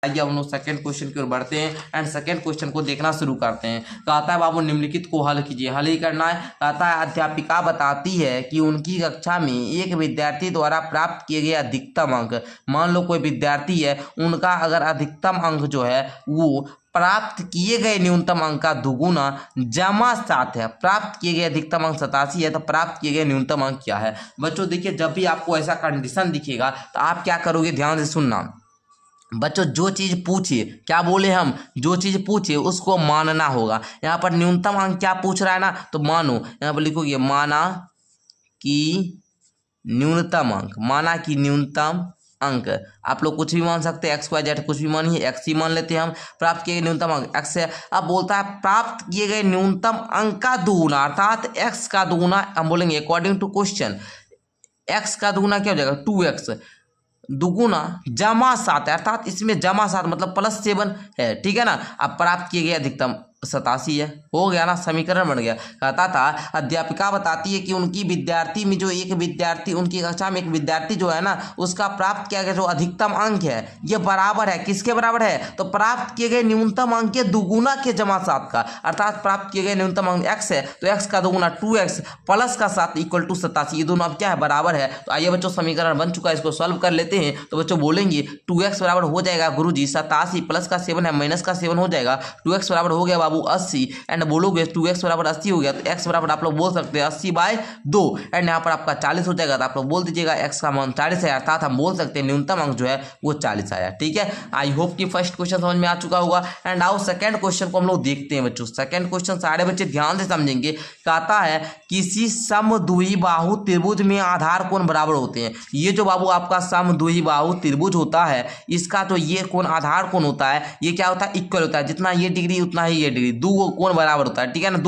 आइए हम लोग सेकंड क्वेश्चन की ओर बढ़ते हैं एंड सेकंड क्वेश्चन को देखना शुरू करते हैं। कहता है बाबू निम्नलिखित को हल कीजिए। हल ही करना है। कहता है अध्यापिका बताती है कि उनकी कक्षा में एक विद्यार्थी द्वारा प्राप्त किए गए अधिकतम अंक, मान लो कोई विद्यार्थी है, उनका अगर अधिकतम अंक जो है वो प्राप्त किए गए न्यूनतम अंक का दुगुना जमा 7 है। प्राप्त किए गए अधिकतम अंक 87 है तो प्राप्त किए गए न्यूनतम अंक क्या है। बच्चों देखिए, जब भी आपको ऐसा कंडीशन दिखेगा तो आप क्या करोगे, ध्यान से सुनना। बच्चों जो चीज़ पूछिए, क्या बोले हम, जो चीज़ पूछिए उसको मानना होगा। यहाँ पर न्यूनतम अंक क्या पूछ रहा है ना, तो मानो यहाँ पर लिखोगे माना कि न्यूनतम अंक, माना कि न्यूनतम अंक। आप लोग कुछ भी मान सकते हैं, एक्स वाई जेड कुछ भी मानिए, एक्स ही मान लेते हैं हम। प्राप्त किए गए न्यूनतम अंक एक्स है। अब बोलता है प्राप्त किए गए न्यूनतम अंक का दुगुना, अर्थात एक्स का दुगुना। हम बोलेंगे अकॉर्डिंग टू क्वेश्चन एक्स का दुगुना क्या हो जाएगा, 2x दुगुना जमा 7 है, अर्थात इसमें जमा 7 मतलब +7 है, ठीक है ना। अब प्राप्त किए गए अधिकतम 87 है, हो गया ना, समीकरण बन गया। कहता था अध्यापिका बताती है कि उनकी विद्यार्थी में जो एक विद्यार्थी, उनकी कक्षा में एक विद्यार्थी जो है ना, उसका प्राप्त किया गया जो अधिकतम अंक है ये बराबर है, किसके बराबर है, तो प्राप्त किए गए न्यूनतम अंक के दुगुना के जमा 7 का। अर्थात प्राप्त किए गए न्यूनतम अंक x है तो x का दुगुना 2x प्लस का 7 इक्वल टू 87, ये दोनों अब क्या है, बराबर है। तो आइए बच्चों समीकरण बन चुका है, इसको सॉल्व कर लेते हैं। तो बच्चों बोलेंगे 2x बराबर हो जाएगा गुरुजी 87 प्लस का 7 है माइनस का 7 हो जाएगा। 2x बराबर हो गया बाबू 80 एंड बोलोगे 2x बराबर 80 हो गया तो x बराबर आप लोग बोल सकते हैं 80/2 एंड यहाँ पर आपका 40 हो जाएगा। तो आप लोग बोल दीजिएगा x का मान 40 है, अर्थात हम बोल सकते हैं न्यूनतम अंक जो है वो 40 आया। ठीक है, आई होप कि फर्स्ट क्वेश्चन समझ में आ चुका होगा। एंड आओ सेकंड क्वेश्चन को हम लोग देखते हैं बच्चों। सेकंड क्वेश्चन सारे बच्चे ध्यान से समझेंगे। कहता है किसी समद्विबाहु त्रिभुज में आधार कोण बराबर होते हैं। ये जो बाबू आपका समद्विबाहु त्रिभुज होता है, इसका तो ये कोण आधार कोण होता है, ये क्या होता है, इक्वल होता है। जितना ये डिग्री उतना ही ये डिग्री, दो कोण बराबर होता है, ठीक है ना,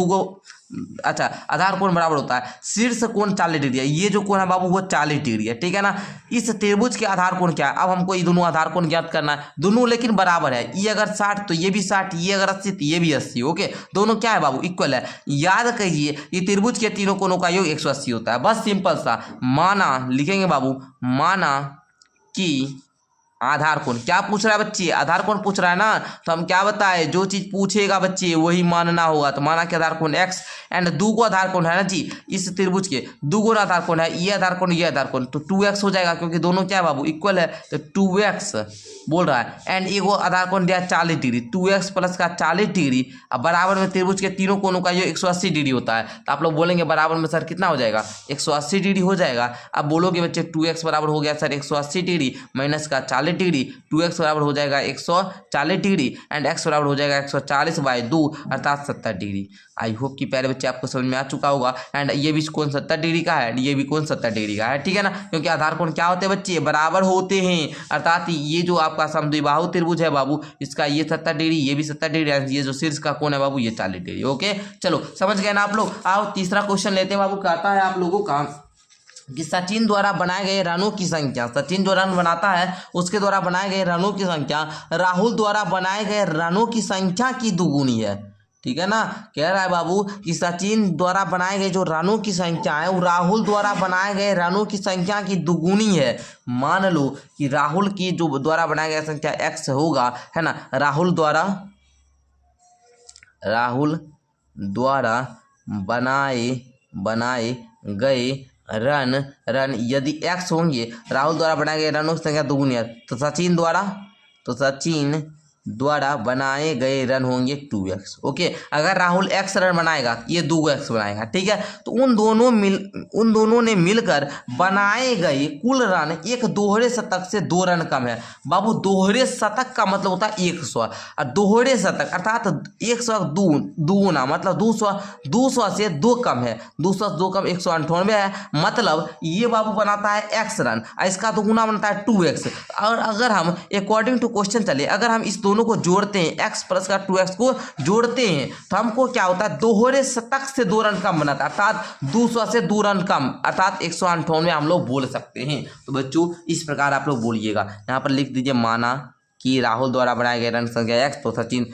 अच्छा आधार कोण बराबर होता है। शीर्ष कोण 40 डिग्री है, ये जो कोण है बाबू वो 40 डिग्री है, ठीक है ना। इस त्रिभुज के आधार कोण क्या है, अब हमको ये दोनों आधार कोण ज्ञात करना है। दोनों लेकिन बराबर है, ये अगर 60 तो ये भी 60, ये अगर 80 तो ये भी 80। ओके, दोनों क्या है बाबू, इक्वल है। याद करिए ये त्रिभुज के तीनों कोणों का योग 180 होता है। बस सिंपल सा माना लिखेंगे बाबू, माना कि आधार कोण, क्या पूछ रहा है बच्चे, आधार कोण पूछ रहा है ना, तो हम क्या बताए, जो चीज पूछेगा बच्चे वही मानना होगा। तो माना कि आधार कोण x एंड दो को आधार कोण है ना जी, इस त्रिभुज के दो को आधार कोण है, ये आधार कोण ये आधार कोण, तो 2x हो जाएगा क्योंकि दोनों क्या है बाबू, इक्वल है। तो 2x बोल रहा है एंड एगो आधार कोण दिया 40 डिग्री, 2x प्लस का 40 डिग्री। अब बराबर में त्रिभुज के तीनों कोणों का ये 180 डिग्री होता है। तो आप लोग बोलेंगे बराबर में सर कितना हो जाएगा, 180 डिग्री हो जाएगा। अब बोलोगे बच्चे 2x बराबर हो गया सर 180 डिग्री माइनस का 40 डिग्री, 2x बराबर हो जाएगा 140 डिग्री एंड x बराबर हो जाएगा 140/2 अर्थात 70 डिग्री। आई होप कि प्यारे बच्चे आपको समझ में आ चुका होगा। एंड ये भी कोण 70 डिग्री का है, ये भी कोण 70 डिग्री का है, ठीक है ना, क्योंकि आधार कोण क्या होते हैं बच्चे, बराबर होते हैं। अर्थात ये जो आपका समद्विबाहु त्रिभुज है बाबू, इसका ये 70 डिग्री, ये भी 70 डिग्री, ये जो शीर्ष का कोण है बाबू ये 40 डिग्री। ओके चलो समझ गए ना आप लोग। आओ तीसरा क्वेश्चन लेते हैं बाबू। कहता है आप लोगों का कि सचिन द्वारा बनाए गए रनों की संख्या, सचिन जो रन बनाता है उसके द्वारा बनाए गए रनों की संख्या राहुल द्वारा बनाए गए रनों की संख्या की दुगुनी है। ठीक है ना, कह रहा है बाबू कि सचिन द्वारा बनाए गए जो रनों की संख्या है वो राहुल द्वारा बनाए गए रनों की संख्या की दुगुनी है। मान लो कि राहुल की जो द्वारा बनाया गया संख्या x होगा, है ना, राहुल द्वारा बनाए गए रन यदि x होंगे, राहुल द्वारा बनाए गए रनों की संख्या दुगुनी है, तो सचिन द्वारा बनाए गए रन होंगे 2x। ओके, अगर राहुल x रन बनाएगा, ये 2x बनाएगा, ठीक है, तो उन दोनों ने मिलकर बनाए गए कुल रन एक दोहरे शतक से 2 रन कम है। बाबू दोहरे शतक का मतलब होता है 100 और दोहरे शतक अर्थात 100 दूना मतलब 200 से 2 कम है, 200 से 2 कम 198 है। मतलब ये बाबू बनाता है x रन, इसका दुगुना बनता है 2x। और अगर हम अकॉर्डिंग टू क्वेश्चन चले, अगर हम इस दोनों को जोड़ते हैं, x प्लस का 2x को जोड़ते हैं तो हमको क्या होता है, दोहरे शतक से 2 रन कम बनाता है, अर्थात 200 से 2 रन कम अर्थात 198 हम लोग बोल सकते हैं। तो बच्चों इस प्रकार आप लोग बोलिएगा। यहाँ पर लिख दीजिए माना कि राहुल द्वारा बनाए गए रन संख्या x, तो सचिन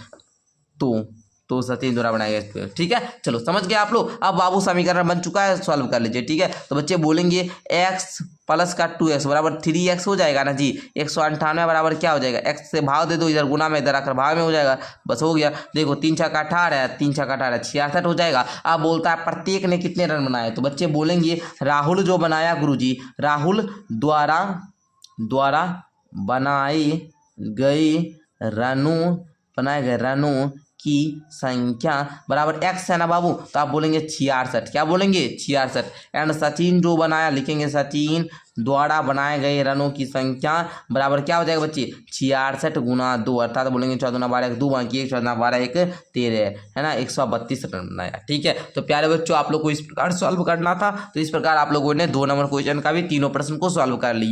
तो तो सचिन द्वारा बनाया गया। ठीक है, चलो समझ गए आप लोग। अब बाबू समीकरण बन चुका है, सॉल्व कर लीजिए। ठीक है, तो बच्चे बोलेंगे x प्लस का 2x बराबर 3x हो जाएगा ना जी। 198 बराबर क्या हो जाएगा, x से भाव दे दो, इधर गुना में इधर आकर भाव में हो जाएगा, बस हो गया। देखो 3 छक्का 18, 3 छक्का 18 66 हो जाएगा। अब बोलता है प्रत्येक ने कितने रन बनाए, तो बच्चे बोलेंगे राहुल जो बनाया गुरुजी, राहुल द्वारा बनाए गए रनों की संख्या बराबर x है ना बाबू, तो आप बोलेंगे 66। क्या बोलेंगे, 66। एंड सचिन जो बनाया, लिखेंगे सचिन द्वारा बनाए गए रनों की संख्या बराबर क्या हो जाएगा बच्चे, 66 गुना 2, अर्थात बोलेंगे 14 12 1 2 बाकी 1 14 12 1 13 है ना, 132 रन बनाया। ठीक है, तो प्यारे बच्चों आप लोग को इस प्रकार सॉल्व करना था। तो इस प्रकार आप लोगों ने 2 नंबर क्वेश्चन का भी तीनों प्रश्न को सॉल्व कर लिया।